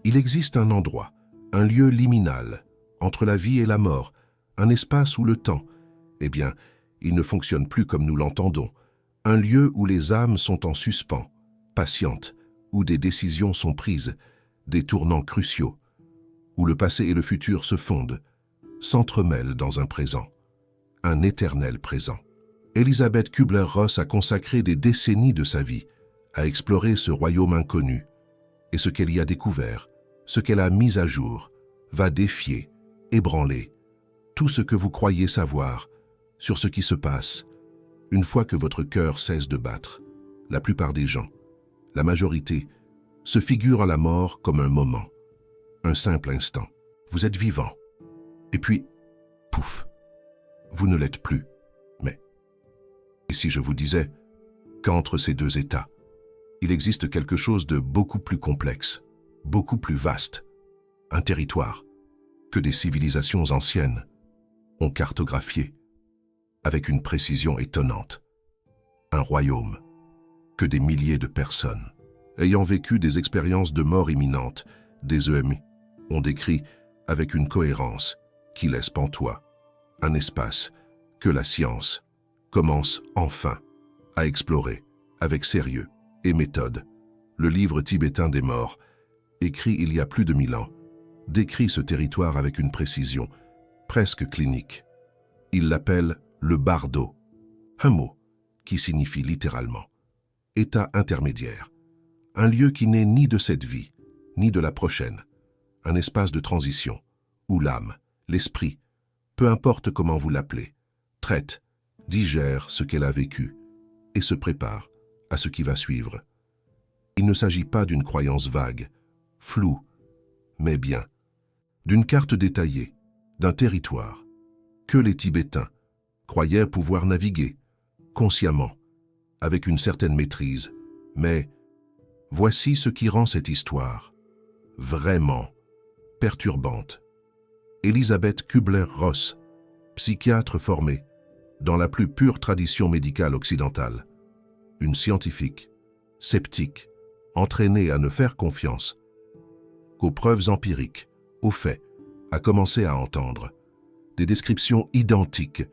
Il existe un endroit, un lieu liminal, entre la vie et la mort, un espace où le temps, eh bien, il ne fonctionne plus comme nous l'entendons, un lieu où les âmes sont en suspens, patientes, où des décisions sont prises, des tournants cruciaux, où le passé et le futur se fondent, s'entremêlent dans un présent, un éternel présent. Elisabeth Kübler-Ross a consacré des décennies de sa vie à explorer ce royaume inconnu, et ce qu'elle y a découvert, ce qu'elle a mis à jour, va défier, ébranler, tout ce que vous croyez savoir sur ce qui se passe une fois que votre cœur cesse de battre. La plupart des gens, la majorité, se figurent à la mort comme un moment, un simple instant. Vous êtes vivant. Et puis, pouf, vous ne l'êtes plus. Mais, et si je vous disais qu'entre ces deux états, il existe quelque chose de beaucoup plus complexe, beaucoup plus vaste, un territoire que des civilisations anciennes ont cartographié avec une précision étonnante, un royaume que des milliers de personnes, ayant vécu des expériences de mort imminente, des EMI, ont décrit avec une cohérence qui laisse pantois, un espace que la science commence enfin à explorer avec sérieux et méthode. Le livre tibétain des morts, écrit il y a plus de 1000 ans, décrit ce territoire avec une précision presque clinique. Il l'appelle le bardo, un mot qui signifie littéralement état intermédiaire, un lieu qui n'est ni de cette vie, ni de la prochaine, un espace de transition où l'âme, l'esprit, peu importe comment vous l'appelez, traite, digère ce qu'elle a vécu et se prépare à ce qui va suivre. Il ne s'agit pas d'une croyance vague, floue, mais bien d'une carte détaillée, d'un territoire que les Tibétains croyaient pouvoir naviguer, consciemment, avec une certaine maîtrise. Mais voici ce qui rend cette histoire vraiment perturbante. Elisabeth Kübler-Ross, psychiatre formée dans la plus pure tradition médicale occidentale, une scientifique, sceptique, entraînée à ne faire confiance qu'aux preuves empiriques, aux faits, a commencé à entendre des descriptions identiques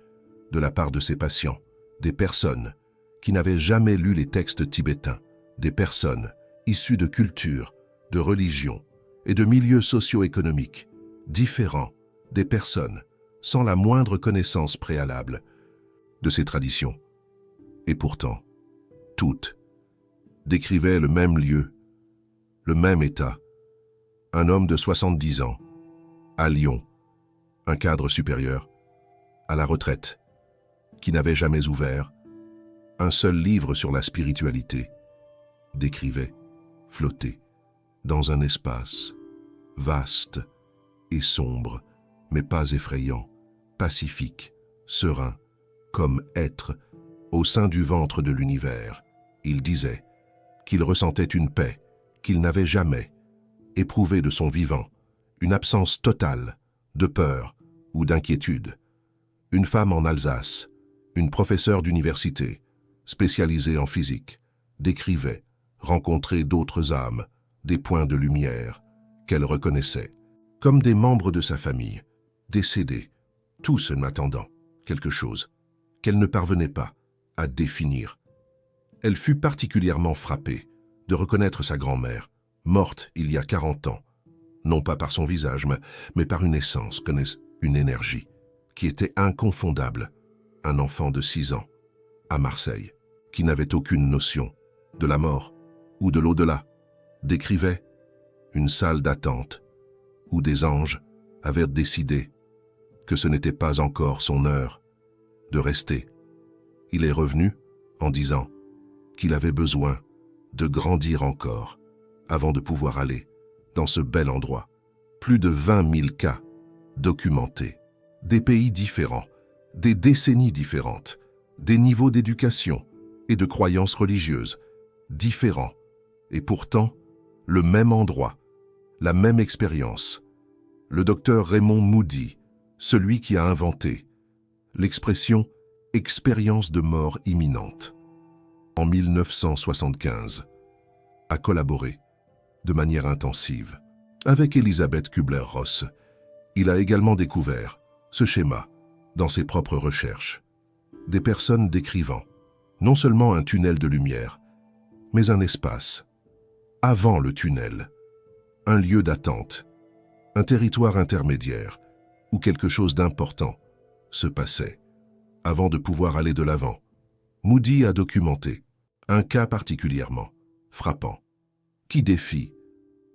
de la part de ses patients, des personnes qui n'avaient jamais lu les textes tibétains, des personnes issues de cultures, de religions et de milieux socio-économiques différents, des personnes sans la moindre connaissance préalable de ces traditions. Et pourtant, toutes décrivaient le même lieu, le même état. Un homme de 70 ans, à Lyon, un cadre supérieur, à la retraite, qui n'avait jamais ouvert un seul livre sur la spiritualité, décrivait flotter dans un espace vaste et sombre, mais pas effrayant, pacifique, serein, comme être au sein du ventre de l'univers. Il disait qu'il ressentait une paix qu'il n'avait jamais éprouvée de son vivant, une absence totale de peur ou d'inquiétude. Une femme en Alsace, une professeure d'université, spécialisée en physique, décrivait rencontrer d'autres âmes, des points de lumière qu'elle reconnaissait, comme des membres de sa famille, décédés, tous en attendant quelque chose qu'elle ne parvenait pas à définir. Elle fut particulièrement frappée de reconnaître sa grand-mère, morte il y a 40 ans, non pas par son visage, mais par une essence, une énergie, qui était inconfondable. Un enfant de 6 ans, à Marseille, qui n'avait aucune notion de la mort ou de l'au-delà, décrivait une salle d'attente où des anges avaient décidé que ce n'était pas encore son heure de rester. Il est revenu en disant qu'il avait besoin de grandir encore avant de pouvoir aller dans ce bel endroit. Plus de 20 000 cas documentés, des pays différents, des décennies différentes, des niveaux d'éducation et de croyances religieuses différents, et pourtant le même endroit, la même expérience. Le docteur Raymond Moody, celui qui a inventé l'expression « expérience de mort imminente » en 1975, a collaboré de manière intensive Avec Elisabeth Kubler-Ross, il a également découvert ce schéma dans ses propres recherches. Des personnes décrivant non seulement un tunnel de lumière, mais un espace avant le tunnel, un lieu d'attente, un territoire intermédiaire où quelque chose d'important se passait avant de pouvoir aller de l'avant. Moody a documenté un cas particulièrement frappant qui défie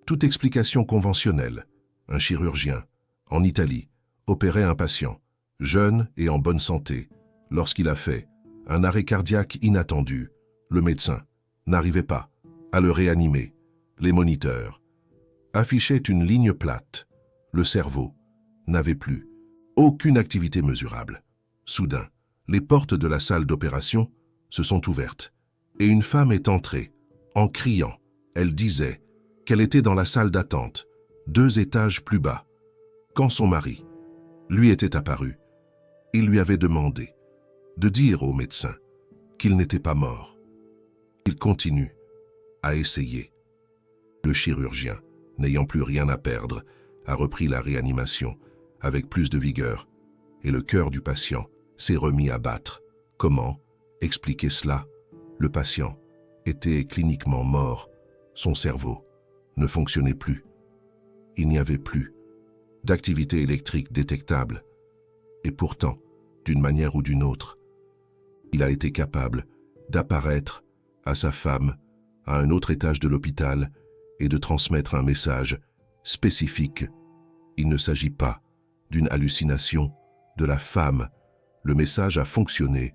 toute explication conventionnelle. Un chirurgien, en Italie, opérait un patient, jeune et en bonne santé, lorsqu'il a fait un arrêt cardiaque inattendu. Le médecin n'arrivait pas à le réanimer. Les moniteurs affichaient une ligne plate. Le cerveau n'avait plus aucune activité mesurable. Soudain, les portes de la salle d'opération se sont ouvertes et une femme est entrée. En criant, elle disait qu'elle était dans la salle d'attente, 2 étages plus bas. Quand son mari lui était apparu, il lui avait demandé de dire au médecin qu'il n'était pas mort. Il continue à essayer. Le chirurgien, n'ayant plus rien à perdre, a repris la réanimation avec plus de vigueur et le cœur du patient s'est remis à battre. Comment expliquer cela? Le patient était cliniquement mort. Son cerveau ne fonctionnait plus. Il n'y avait plus d'activité électrique détectable. Et pourtant, d'une manière ou d'une autre, il a été capable d'apparaître à sa femme à un autre étage de l'hôpital et de transmettre un message spécifique. Il ne s'agit pas d'une hallucination de la femme. Le message a fonctionné.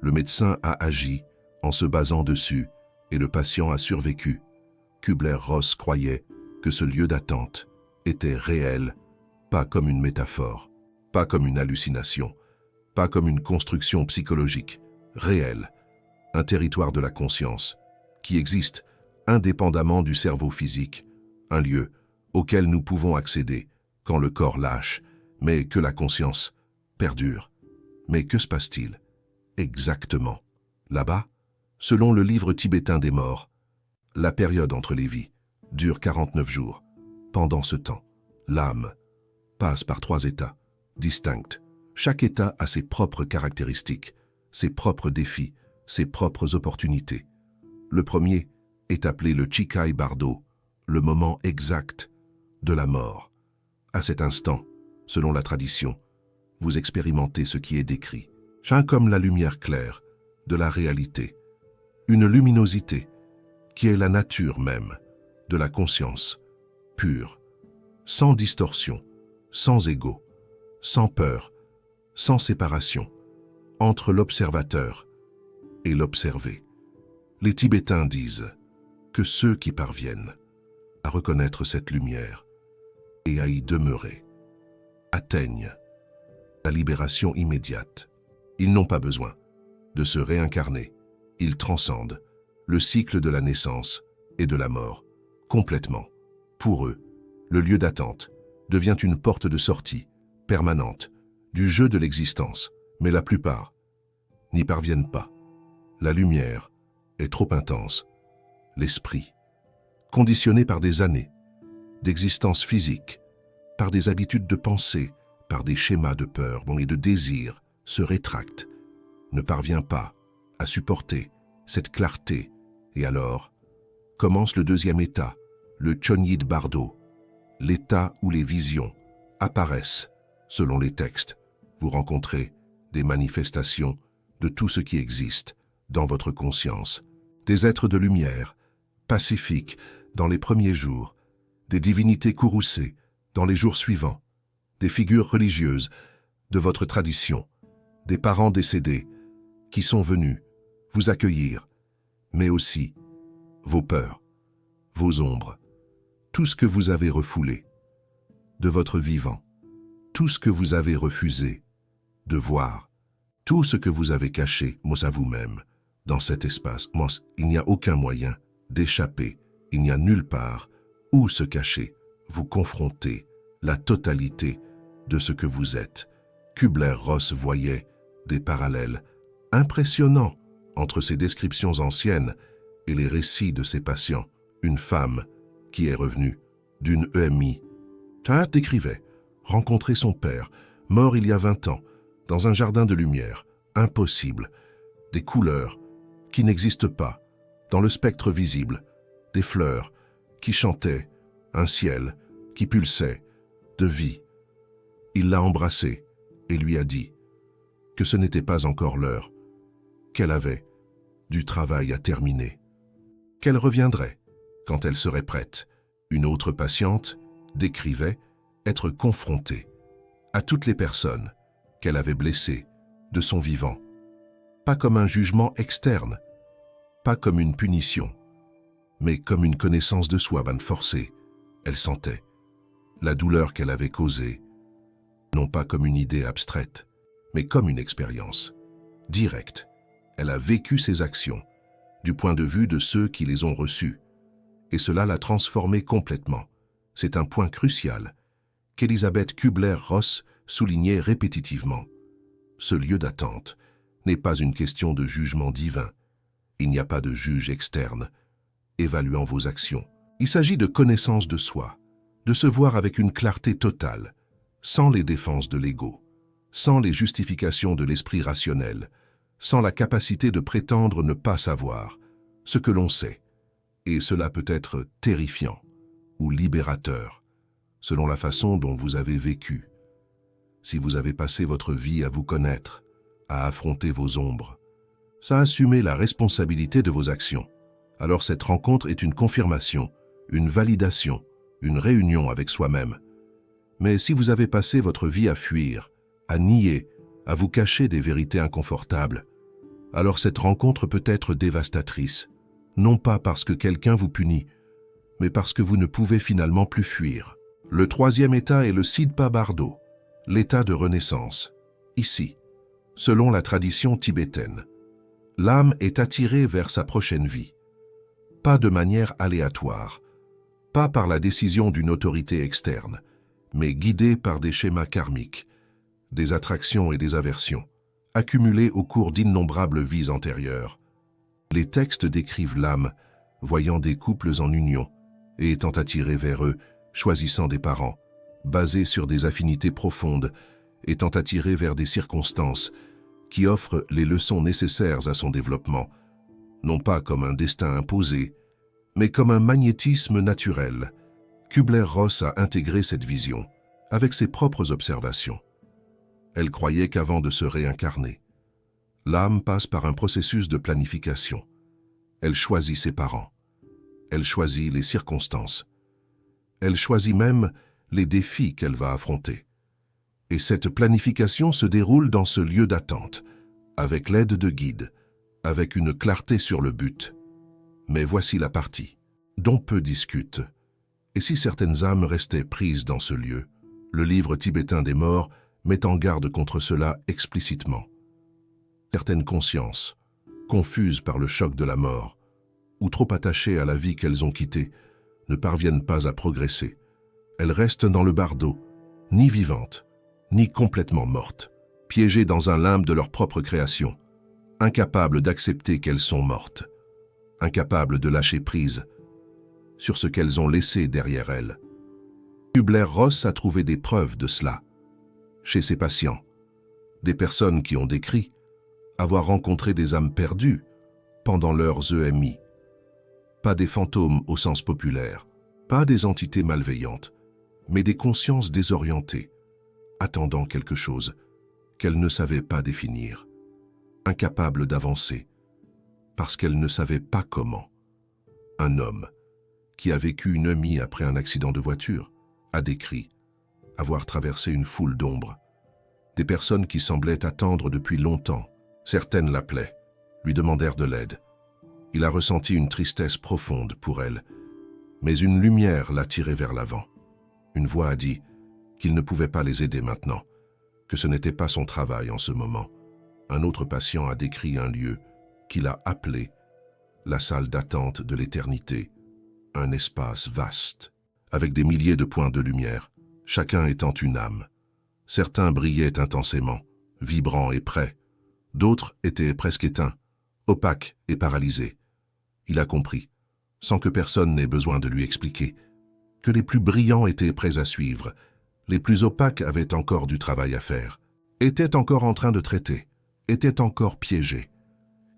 Le médecin a agi en se basant dessus et le patient a survécu. Kubler-Ross croyait que ce lieu d'attente était réel, pas comme une métaphore, pas comme une hallucination, pas comme une construction psychologique, réel, un territoire de la conscience qui existe indépendamment du cerveau physique, un lieu auquel nous pouvons accéder quand le corps lâche, mais que la conscience perdure. Mais que se passe-t-il exactement là-bas? Selon le livre tibétain des morts, la période entre les vies dure 49 jours. Pendant ce temps, l'âme passe par 3 états distincts. Chaque état a ses propres caractéristiques, ses propres défis, ses propres opportunités. Le premier est appelé le Chikai Bardo, le moment exact de la mort. À cet instant, selon la tradition, vous expérimentez ce qui est décrit, comme la lumière claire de la réalité, une luminosité qui est la nature même de la conscience pure, sans distorsion, sans ego, sans peur, sans séparation, entre l'observateur et l'observé. Les Tibétains disent que ceux qui parviennent à reconnaître cette lumière et à y demeurer atteignent la libération immédiate. Ils n'ont pas besoin de se réincarner. Ils transcendent le cycle de la naissance et de la mort complètement. Pour eux, le lieu d'attente devient une porte de sortie permanente du jeu de l'existence, mais la plupart n'y parviennent pas. La lumière est trop intense. L'esprit, conditionné par des années d'existence physique, par des habitudes de pensée, par des schémas de peur et de désir, se rétracte, ne parvient pas à supporter cette clarté. Et alors commence le deuxième état, le Chonyid Bardo, l'état où les visions apparaissent selon les textes. Vous rencontrez des manifestations de tout ce qui existe dans votre conscience, des êtres de lumière, pacifiques dans les premiers jours, des divinités courroucées dans les jours suivants, des figures religieuses de votre tradition, des parents décédés qui sont venus vous accueillir, mais aussi vos peurs, vos ombres, tout ce que vous avez refoulé de votre vivant, tout ce que vous avez refusé de voir, tout ce que vous avez caché, à vous-même, dans cet espace. Il n'y a aucun moyen d'échapper, il n'y a nulle part où se cacher. Vous confrontez la totalité de ce que vous êtes. Kubler-Ross voyait des parallèles impressionnants entre ces descriptions anciennes et les récits de ses patients. Une femme qui est revenue d'une EMI. Tahar décrivait rencontrer son père, mort il y a 20 ans, dans un jardin de lumière, impossible, des couleurs qui n'existent pas, dans le spectre visible, des fleurs qui chantaient, un ciel qui pulsait, de vie. Il l'a embrassée et lui a dit que ce n'était pas encore l'heure, qu'elle avait du travail à terminer, qu'elle reviendrait quand elle serait prête. Une autre patiente décrivait être confrontée à toutes les personnes qu'elle avait blessées de son vivant, pas comme un jugement externe, pas comme une punition, mais comme une connaissance de soi forcée. Elle sentait la douleur qu'elle avait causée, non pas comme une idée abstraite, mais comme une expérience directe. Elle a vécu ses actions du point de vue de ceux qui les ont reçues, et cela l'a transformée complètement. C'est un point crucial qu'Elisabeth Kubler-Ross soulignait répétitivement. Ce lieu d'attente n'est pas une question de jugement divin. Il n'y a pas de juge externe évaluant vos actions. Il s'agit de connaissance de soi, de se voir avec une clarté totale, sans les défenses de l'ego, sans les justifications de l'esprit rationnel, sans la capacité de prétendre ne pas savoir ce que l'on sait. Et cela peut être terrifiant ou libérateur, selon la façon dont vous avez vécu. Si vous avez passé votre vie à vous connaître, à affronter vos ombres, à assumer la responsabilité de vos actions, alors cette rencontre est une confirmation, une validation, une réunion avec soi-même. Mais si vous avez passé votre vie à fuir, à nier, à vous cacher des vérités inconfortables, alors cette rencontre peut être dévastatrice, non pas parce que quelqu'un vous punit, mais parce que vous ne pouvez finalement plus fuir. Le troisième état est le Sidpa Bardo, l'état de renaissance. Ici, selon la tradition tibétaine, l'âme est attirée vers sa prochaine vie, pas de manière aléatoire, pas par la décision d'une autorité externe, mais guidée par des schémas karmiques, des attractions et des aversions, accumulées au cours d'innombrables vies antérieures. Les textes décrivent l'âme voyant des couples en union et étant attirée vers eux, choisissant des parents, basée sur des affinités profondes, étant attirée vers des circonstances qui offrent les leçons nécessaires à son développement, non pas comme un destin imposé, mais comme un magnétisme naturel. Kubler-Ross a intégré cette vision avec ses propres observations. Elle croyait qu'avant de se réincarner, l'âme passe par un processus de planification. Elle choisit ses parents. Elle choisit les circonstances. Elle choisit même les défis qu'elle va affronter. Et cette planification se déroule dans ce lieu d'attente, avec l'aide de guides, avec une clarté sur le but. Mais voici la partie dont peu discutent. Et si certaines âmes restaient prises dans ce lieu, le livre tibétain des morts met en garde contre cela explicitement. Certaines consciences, confuses par le choc de la mort, ou trop attachées à la vie qu'elles ont quittée, ne parviennent pas à progresser. Elles restent dans le bardo, ni vivantes, ni complètement mortes, piégées dans un limbe de leur propre création, incapables d'accepter qu'elles sont mortes, incapables de lâcher prise sur ce qu'elles ont laissé derrière elles. Kubler-Ross a trouvé des preuves de cela chez ses patients, des personnes qui ont décrit avoir rencontré des âmes perdues pendant leurs EMI. Pas des fantômes au sens populaire, pas des entités malveillantes, mais des consciences désorientées, attendant quelque chose qu'elles ne savaient pas définir, incapables d'avancer, parce qu'elles ne savaient pas comment. Un homme qui a vécu une EMI après un accident de voiture a décrit avoir traversé une foule d'ombres, des personnes qui semblaient attendre depuis longtemps. Certaines l'appelaient, lui demandèrent de l'aide. Il a ressenti une tristesse profonde pour elle, mais une lumière l'a tiré vers l'avant. Une voix a dit qu'il ne pouvait pas les aider maintenant, que ce n'était pas son travail en ce moment. Un autre patient a décrit un lieu qu'il a appelé la salle d'attente de l'éternité, un espace vaste, avec des milliers de points de lumière, chacun étant une âme. Certains brillaient intensément, vibrants et prêts. D'autres étaient presque éteints, opaques et paralysés. Il a compris, sans que personne n'ait besoin de lui expliquer, que les plus brillants étaient prêts à suivre, les plus opaques avaient encore du travail à faire, étaient encore en train de traiter, étaient encore piégés.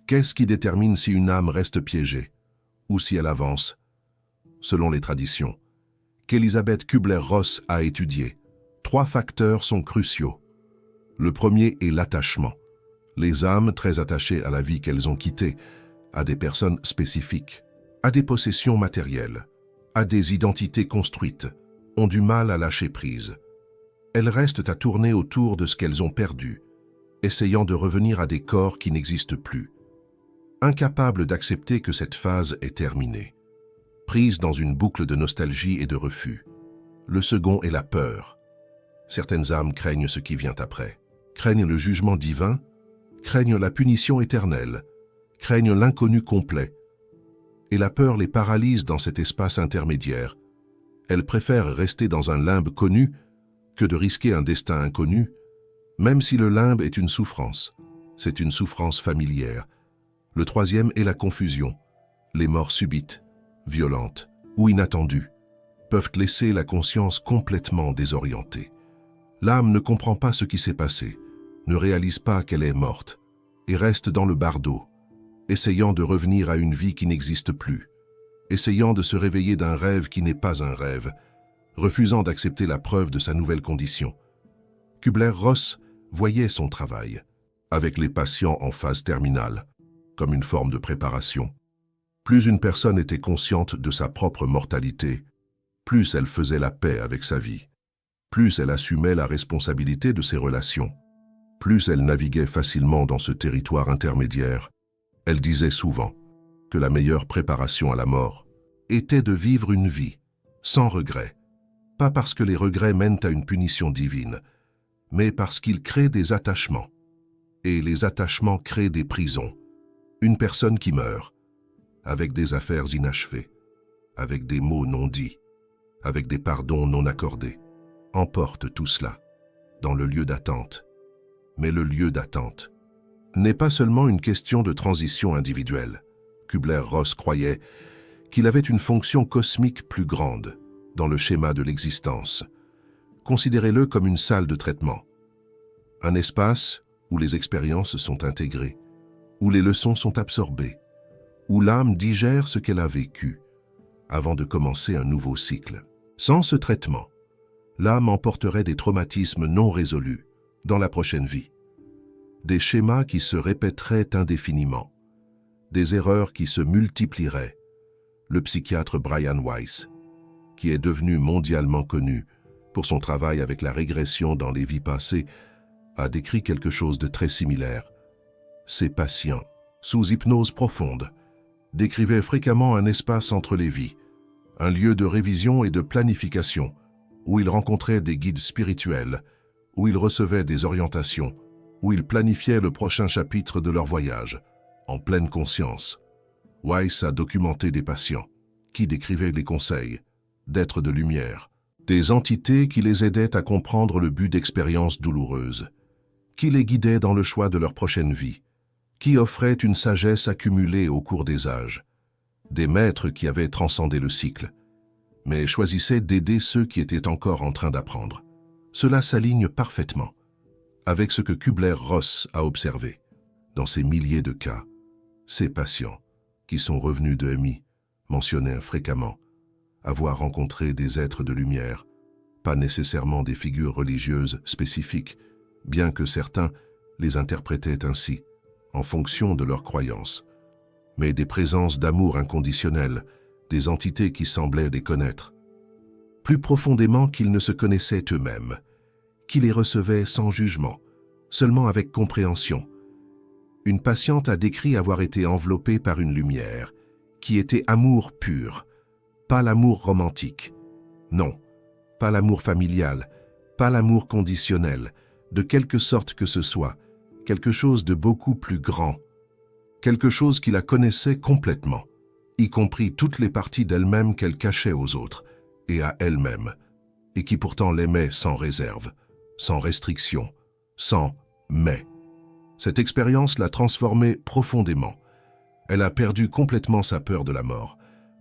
Qu'est-ce qui détermine si une âme reste piégée ou si elle avance? Selon les traditions, qu'Elisabeth Kubler-Ross a étudiées, 3 facteurs sont cruciaux. Le premier est l'attachement. Les âmes très attachées à la vie qu'elles ont quittée, à des personnes spécifiques, à des possessions matérielles, à des identités construites, ont du mal à lâcher prise. Elles restent à tourner autour de ce qu'elles ont perdu, essayant de revenir à des corps qui n'existent plus, incapables d'accepter que cette phase est terminée, prises dans une boucle de nostalgie et de refus. Le second est la peur. Certaines âmes craignent ce qui vient après, craignent le jugement divin, craignent la punition éternelle, craignent l'inconnu complet, et la peur les paralyse dans cet espace intermédiaire. Elles préfèrent rester dans un limbe connu que de risquer un destin inconnu, même si le limbe est une souffrance. C'est une souffrance familière. Le troisième est la confusion. Les morts subites, violentes ou inattendues peuvent laisser la conscience complètement désorientée. L'âme ne comprend pas ce qui s'est passé, ne réalise pas qu'elle est morte et reste dans le bardeau, essayant de revenir à une vie qui n'existe plus, essayant de se réveiller d'un rêve qui n'est pas un rêve, refusant d'accepter la preuve de sa nouvelle condition. Kubler-Ross voyait son travail, avec les patients en phase terminale, comme une forme de préparation. Plus une personne était consciente de sa propre mortalité, plus elle faisait la paix avec sa vie, plus elle assumait la responsabilité de ses relations, plus elle naviguait facilement dans ce territoire intermédiaire. Elle disait souvent que la meilleure préparation à la mort était de vivre une vie sans regret, pas parce que les regrets mènent à une punition divine, mais parce qu'ils créent des attachements, et les attachements créent des prisons. Une personne qui meurt, avec des affaires inachevées, avec des mots non dits, avec des pardons non accordés, emporte tout cela dans le lieu d'attente. Mais le lieu d'attente n'est pas seulement une question de transition individuelle. Kubler-Ross croyait qu'il avait une fonction cosmique plus grande dans le schéma de l'existence. Considérez-le comme une salle de traitement, un espace où les expériences sont intégrées, où les leçons sont absorbées, où l'âme digère ce qu'elle a vécu, avant de commencer un nouveau cycle. Sans ce traitement, l'âme emporterait des traumatismes non résolus dans la prochaine vie, des schémas qui se répéteraient indéfiniment, des erreurs qui se multiplieraient. Le psychiatre Brian Weiss, qui est devenu mondialement connu pour son travail avec la régression dans les vies passées, a décrit quelque chose de très similaire. Ses patients, sous hypnose profonde, décrivaient fréquemment un espace entre les vies, un lieu de révision et de planification, où ils rencontraient des guides spirituels, où ils recevaient des orientations, où ils planifiaient le prochain chapitre de leur voyage, en pleine conscience. Weiss a documenté des patients qui décrivaient les conseils d'êtres de lumière, des entités qui les aidaient à comprendre le but d'expériences douloureuses, qui les guidaient dans le choix de leur prochaine vie, qui offraient une sagesse accumulée au cours des âges, des maîtres qui avaient transcendé le cycle, mais choisissaient d'aider ceux qui étaient encore en train d'apprendre. Cela s'aligne parfaitement avec ce que Kubler-Ross a observé. Dans ces milliers de cas, ces patients, qui sont revenus de MI, mentionnaient fréquemment avoir rencontré des êtres de lumière, pas nécessairement des figures religieuses spécifiques, bien que certains les interprétaient ainsi, en fonction de leurs croyances, mais des présences d'amour inconditionnel, des entités qui semblaient les connaître, plus profondément qu'ils ne se connaissaient eux-mêmes, qui les recevaient sans jugement, seulement avec compréhension. Une patiente a décrit avoir été enveloppée par une lumière, qui était amour pur, pas l'amour romantique. Non, pas l'amour familial, pas l'amour conditionnel, de quelque sorte que ce soit, quelque chose de beaucoup plus grand, quelque chose qui la connaissait complètement, y compris toutes les parties d'elle-même qu'elle cachait aux autres et à elle-même, et qui pourtant l'aimait sans réserve, sans restriction, sans « mais ». Cette expérience l'a transformée profondément. Elle a perdu complètement sa peur de la mort,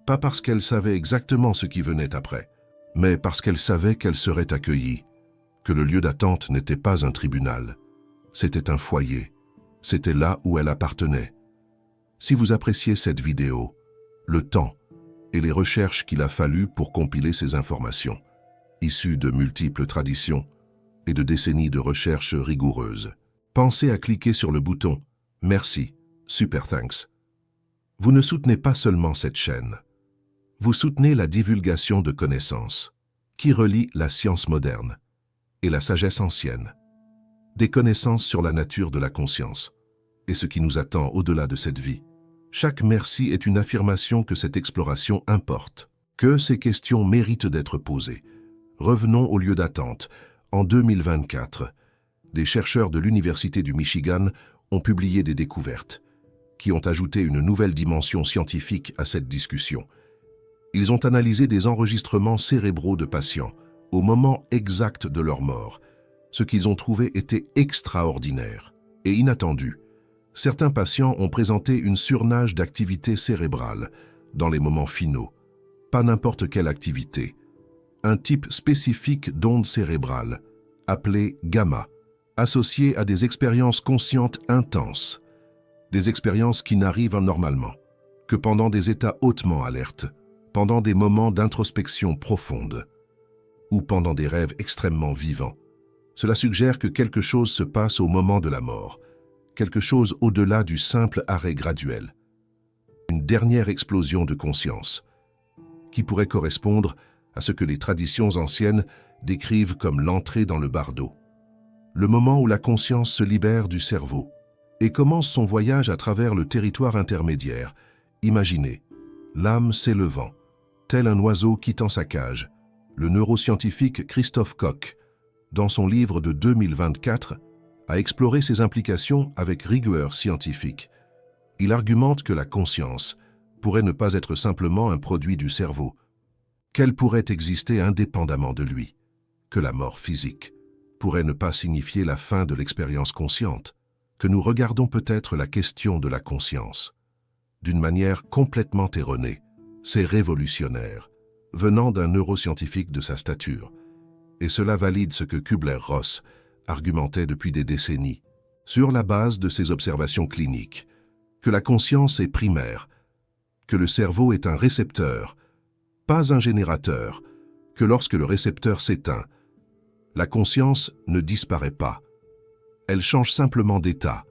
pas parce qu'elle savait exactement ce qui venait après, mais parce qu'elle savait qu'elle serait accueillie, que le lieu d'attente n'était pas un tribunal, c'était un foyer, c'était là où elle appartenait. Si vous appréciez cette vidéo, le temps et les recherches qu'il a fallu pour compiler ces informations, issues de multiples traditions et de décennies de recherches rigoureuses, pensez à cliquer sur le bouton « Merci, super thanks ». Vous ne soutenez pas seulement cette chaîne, vous soutenez la divulgation de connaissances qui relient la science moderne et la sagesse ancienne, des connaissances sur la nature de la conscience et ce qui nous attend au-delà de cette vie. Chaque merci est une affirmation que cette exploration importe, que ces questions méritent d'être posées. Revenons au lieu d'attente. En 2024, des chercheurs de l'Université du Michigan ont publié des découvertes qui ont ajouté une nouvelle dimension scientifique à cette discussion. Ils ont analysé des enregistrements cérébraux de patients au moment exact de leur mort. Ce qu'ils ont trouvé était extraordinaire et inattendu. Certains patients ont présenté une surnage d'activité cérébrale dans les moments finaux. Pas n'importe quelle activité. Un type spécifique d'onde cérébrale, appelé gamma, associé à des expériences conscientes intenses. Des expériences qui n'arrivent normalement que pendant des états hautement alertes, pendant des moments d'introspection profonde ou pendant des rêves extrêmement vivants. Cela suggère que quelque chose se passe au moment de la mort, quelque chose au-delà du simple arrêt graduel. Une dernière explosion de conscience, qui pourrait correspondre à ce que les traditions anciennes décrivent comme l'entrée dans le bardo. Le moment où la conscience se libère du cerveau et commence son voyage à travers le territoire intermédiaire. Imaginez, l'âme s'élevant, tel un oiseau quittant sa cage. Le neuroscientifique Christophe Koch, dans son livre de 2024, a exploré ses implications avec rigueur scientifique. Il argumente que la conscience pourrait ne pas être simplement un produit du cerveau, qu'elle pourrait exister indépendamment de lui, que la mort physique pourrait ne pas signifier la fin de l'expérience consciente, que nous regardons peut-être la question de la conscience d'une manière complètement erronée. C'est révolutionnaire, venant d'un neuroscientifique de sa stature. Et cela valide ce que Kübler-Ross argumentait depuis des décennies, sur la base de ses observations cliniques, que la conscience est primaire, que le cerveau est un récepteur, pas un générateur, que lorsque le récepteur s'éteint, la conscience ne disparaît pas. Elle change simplement d'état,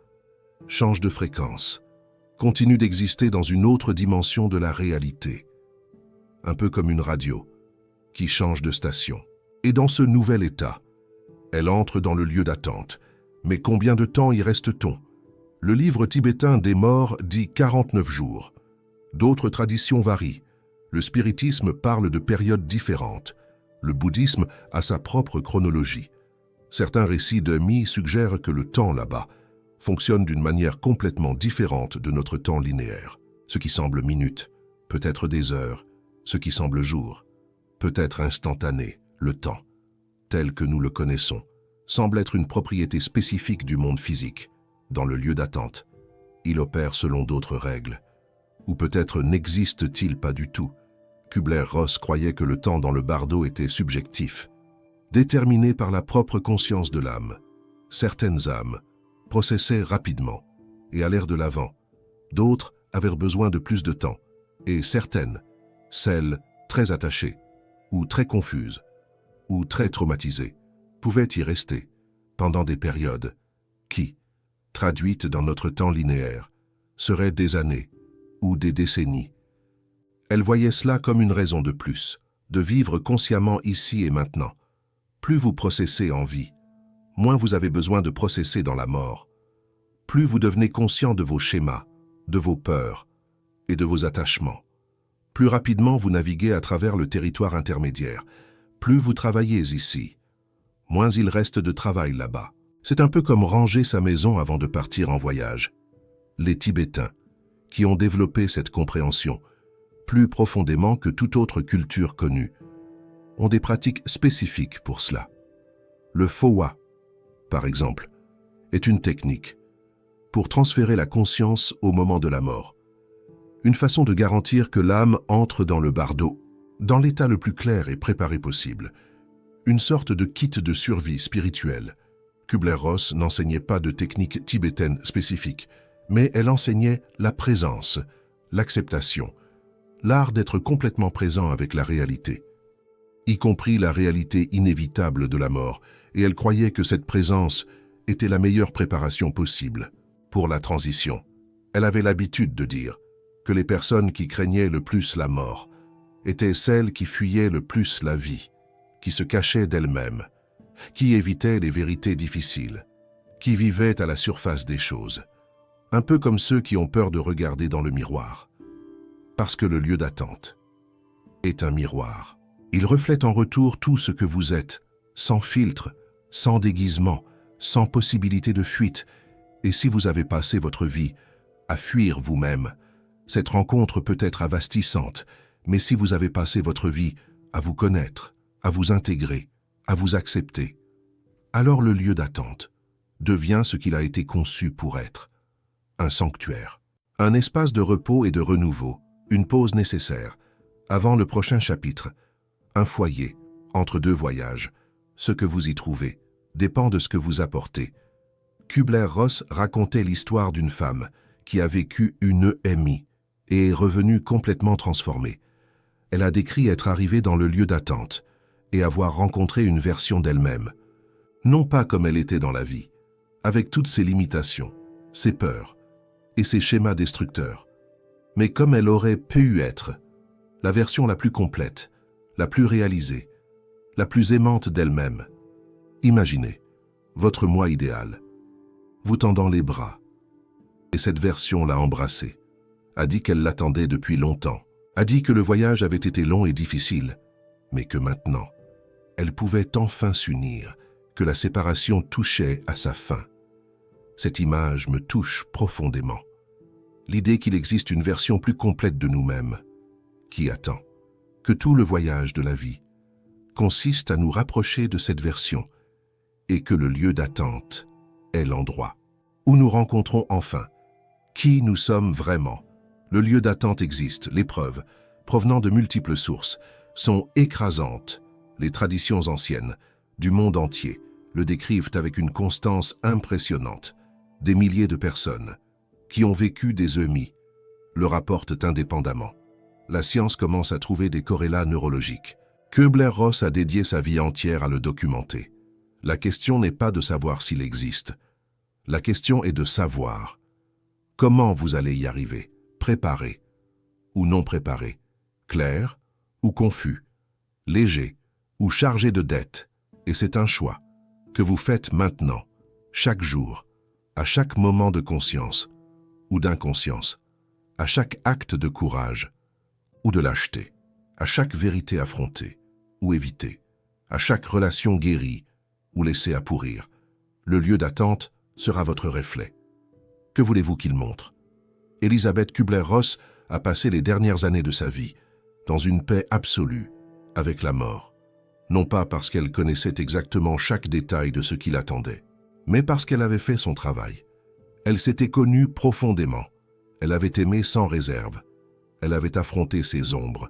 change de fréquence, continue d'exister dans une autre dimension de la réalité, un peu comme une radio qui change de station. Et dans ce nouvel état, elle entre dans le lieu d'attente. Mais combien de temps y reste-t-on? Le livre tibétain des morts dit 49 jours. D'autres traditions varient. Le spiritisme parle de périodes différentes. Le bouddhisme a sa propre chronologie. Certains récits de Mi suggèrent que le temps là-bas fonctionne d'une manière complètement différente de notre temps linéaire. Ce qui semble minutes, peut-être des heures, ce qui semble jours, peut-être instantané. Le temps, tel que nous le connaissons, semble être une propriété spécifique du monde physique. Dans le lieu d'attente, il opère selon d'autres règles. Ou peut-être n'existe-t-il pas du tout. Kübler-Ross croyait que le temps dans le bardo était subjectif, déterminé par la propre conscience de l'âme. Certaines âmes processaient rapidement et allèrent de l'avant. D'autres avaient besoin de plus de temps. Et certaines, celles très attachées ou très confuses, ou très traumatisées, pouvaient y rester pendant des périodes qui, traduites dans notre temps linéaire, seraient des années ou des décennies. Elle voyait cela comme une raison de plus, de vivre consciemment ici et maintenant. Plus vous processez en vie, moins vous avez besoin de processer dans la mort. Plus vous devenez conscient de vos schémas, de vos peurs et de vos attachements. Plus rapidement vous naviguez à travers le territoire intermédiaire. Plus vous travaillez ici, moins il reste de travail là-bas. C'est un peu comme ranger sa maison avant de partir en voyage. Les Tibétains, qui ont développé cette compréhension, plus profondément que toute autre culture connue, ont des pratiques spécifiques pour cela. Le Phowa, par exemple, est une technique pour transférer la conscience au moment de la mort. Une façon de garantir que l'âme entre dans le bardo dans l'état le plus clair et préparé possible. Une sorte de kit de survie spirituelle. Kübler-Ross n'enseignait pas de technique tibétaine spécifique, mais elle enseignait la présence, l'acceptation, l'art d'être complètement présent avec la réalité, y compris la réalité inévitable de la mort, et elle croyait que cette présence était la meilleure préparation possible pour la transition. Elle avait l'habitude de dire que les personnes qui craignaient le plus la mort étaient celles qui fuyaient le plus la vie, qui se cachaient d'elles-mêmes, qui évitaient les vérités difficiles, qui vivaient à la surface des choses, un peu comme ceux qui ont peur de regarder dans le miroir. Parce que le lieu d'attente est un miroir. Il reflète en retour tout ce que vous êtes, sans filtre, sans déguisement, sans possibilité de fuite. Et si vous avez passé votre vie à fuir vous-même, cette rencontre peut être avastissante, mais si vous avez passé votre vie à vous connaître, à vous intégrer, à vous accepter, alors le lieu d'attente devient ce qu'il a été conçu pour être, un sanctuaire, un espace de repos et de renouveau, une pause nécessaire, avant le prochain chapitre, un foyer, entre deux voyages. Ce que vous y trouvez dépend de ce que vous apportez. Kübler-Ross racontait l'histoire d'une femme qui a vécu une EMI et est revenue complètement transformée. Elle a décrit être arrivée dans le lieu d'attente et avoir rencontré une version d'elle-même, non pas comme elle était dans la vie, avec toutes ses limitations, ses peurs et ses schémas destructeurs, mais comme elle aurait pu être, la version la plus complète, la plus réalisée, la plus aimante d'elle-même. Imaginez votre moi idéal, vous tendant les bras, et cette version l'a embrassée, a dit qu'elle l'attendait depuis longtemps, a dit que le voyage avait été long et difficile, mais que maintenant, elle pouvait enfin s'unir, que la séparation touchait à sa fin. Cette image me touche profondément. L'idée qu'il existe une version plus complète de nous-mêmes, qui attend, que tout le voyage de la vie consiste à nous rapprocher de cette version et que le lieu d'attente est l'endroit où nous rencontrons enfin qui nous sommes vraiment. Le lieu d'attente existe, les preuves, provenant de multiples sources, sont écrasantes. Les traditions anciennes du monde entier le décrivent avec une constance impressionnante. Des milliers de personnes qui ont vécu des EMI le rapportent indépendamment. La science commence à trouver des corrélats neurologiques. Kübler-Ross a dédié sa vie entière à le documenter. La question n'est pas de savoir s'il existe. La question est de savoir comment vous allez y arriver, préparé ou non préparé, clair ou confus, léger ou chargé de dettes. Et c'est un choix que vous faites maintenant, chaque jour, à chaque moment de conscience ou d'inconscience, à chaque acte de courage ou de lâcheté, à chaque vérité affrontée ou évitée, à chaque relation guérie ou laissée à pourrir. Le lieu d'attente sera votre reflet. Que voulez-vous qu'il montre? Elisabeth Kübler-Ross a passé les dernières années de sa vie dans une paix absolue avec la mort, non pas parce qu'elle connaissait exactement chaque détail de ce qui l'attendait, mais parce qu'elle avait fait son travail. Elle s'était connue profondément, elle avait aimé sans réserve, elle avait affronté ses ombres,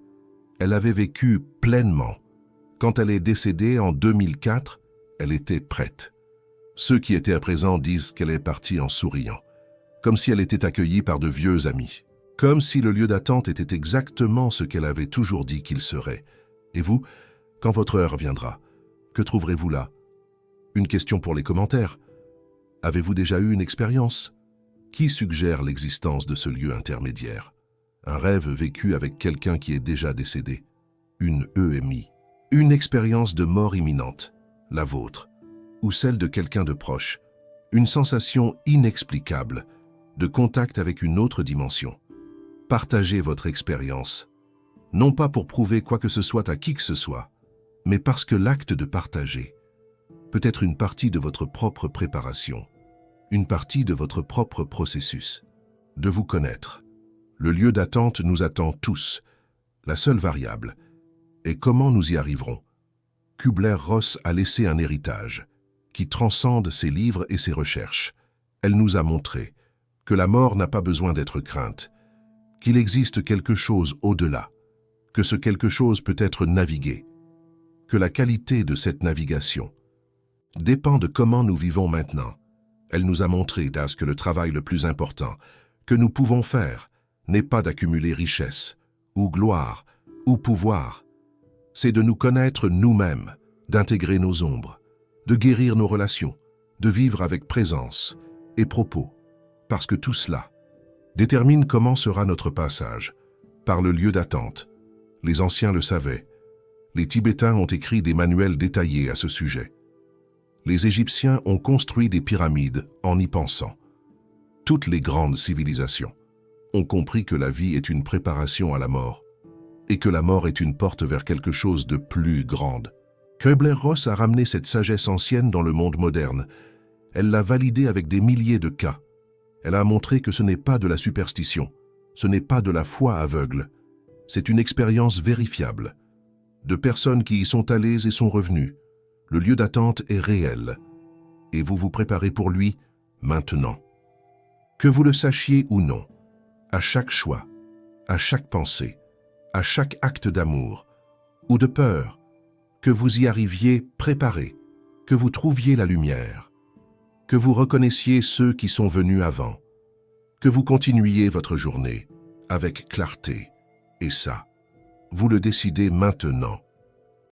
elle avait vécu pleinement. Quand elle est décédée en 2004, elle était prête. Ceux qui étaient à présent disent qu'elle est partie en souriant, comme si elle était accueillie par de vieux amis, comme si le lieu d'attente était exactement ce qu'elle avait toujours dit qu'il serait. Et vous, quand votre heure viendra, que trouverez-vous là? Une question pour les commentaires. Avez-vous déjà eu une expérience? Qui suggère l'existence de ce lieu intermédiaire? Un rêve vécu avec quelqu'un qui est déjà décédé? Une EMI? Une expérience de mort imminente, la vôtre, ou celle de quelqu'un de proche? Une sensation inexplicable de contact avec une autre dimension? Partagez votre expérience, non pas pour prouver quoi que ce soit à qui que ce soit, mais parce que l'acte de partager peut être une partie de votre propre préparation, une partie de votre propre processus, de vous connaître. Le lieu d'attente nous attend tous. La seule variable est comment nous y arriverons. Kübler-Ross a laissé un héritage qui transcende ses livres et ses recherches. Elle nous a montré que la mort n'a pas besoin d'être crainte, qu'il existe quelque chose au-delà, que ce quelque chose peut être navigué, que la qualité de cette navigation dépend de comment nous vivons maintenant. Elle nous a montré, Das, que le travail le plus important que nous pouvons faire n'est pas d'accumuler richesse, ou gloire, ou pouvoir. C'est de nous connaître nous-mêmes, d'intégrer nos ombres, de guérir nos relations, de vivre avec présence et propos, parce que tout cela détermine comment sera notre passage, par le lieu d'attente. Les anciens le savaient. Les Tibétains ont écrit des manuels détaillés à ce sujet. Les Égyptiens ont construit des pyramides en y pensant. Toutes les grandes civilisations ont compris que la vie est une préparation à la mort et que la mort est une porte vers quelque chose de plus grande. Kübler-Ross a ramené cette sagesse ancienne dans le monde moderne. Elle l'a validée avec des milliers de cas. Elle a montré que ce n'est pas de la superstition, ce n'est pas de la foi aveugle. C'est une expérience vérifiable, de personnes qui y sont allées et sont revenues. Le lieu d'attente est réel, et vous vous préparez pour lui maintenant. Que vous le sachiez ou non, à chaque choix, à chaque pensée, à chaque acte d'amour ou de peur, que vous y arriviez préparé, que vous trouviez la lumière, que vous reconnaissiez ceux qui sont venus avant, que vous continuiez votre journée avec clarté. Et ça, vous le décidez maintenant.